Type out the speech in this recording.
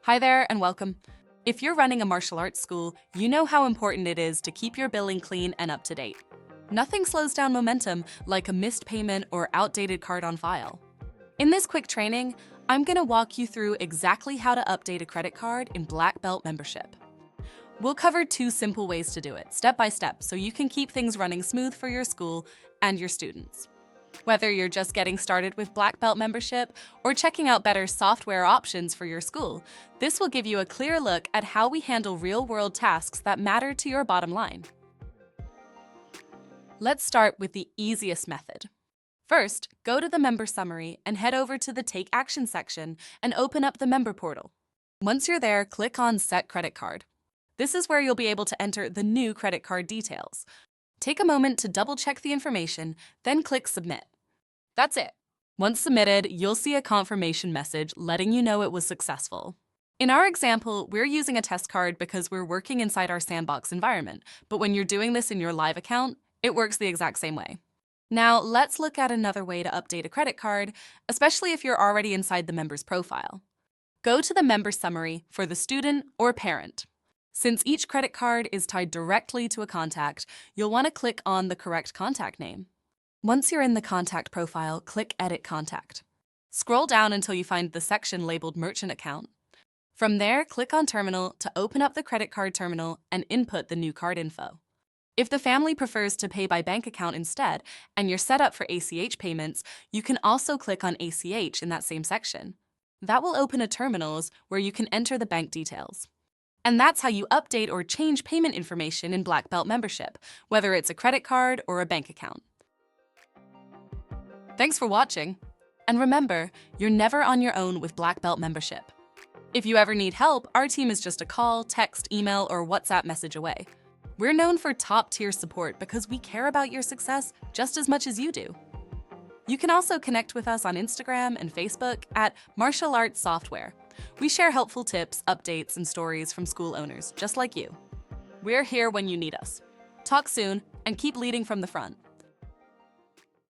Hi there and welcome. If you're running a martial arts school, you know how important it is to keep your billing clean and up to date. Nothing slows down momentum like a missed payment or outdated card on file. In this quick training, I'm going to walk you through exactly how to update a credit card in Black Belt membership. We'll cover two simple ways to do it, step by step, so you can keep things running smooth for your school and your students. Whether you're just getting started with Black Belt membership or checking out better software options for your school, this will give you a clear look at how we handle real-world tasks that matter to your bottom line. Let's start with the easiest method. First, go to the member summary and head over to the Take Action section and open up the member portal. Once you're there, click on Set Credit Card. This is where you'll be able to enter the new credit card details. Take a moment to double-check the information, then click Submit. That's it. Once submitted, you'll see a confirmation message letting you know it was successful. In our example, we're using a test card because we're working inside our sandbox environment, but when you're doing this in your live account, it works the exact same way. Now, let's look at another way to update a credit card, especially if you're already inside the member's profile. Go to the member summary for the student or parent. Since each credit card is tied directly to a contact, you'll want to click on the correct contact name. Once you're in the contact profile, click Edit Contact. Scroll down until you find the section labeled Merchant Account. From there, click on Terminal to open up the credit card terminal and input the new card info. If the family prefers to pay by bank account instead, and you're set up for ACH payments, you can also click on ACH in that same section. That will open a terminals where you can enter the bank details. And that's how you update or change payment information in Black Belt membership, whether it's a credit card or a bank account. Thanks for watching. And remember, you're never on your own with Black Belt membership. If you ever need help, our team is just a call, text, email, or WhatsApp message away. We're known for top-tier support because we care about your success just as much as you do. You can also connect with us on Instagram and Facebook at Martial Arts Software. We share helpful tips, updates, and stories from school owners just like you. We're here when you need us. Talk soon and keep leading from the front.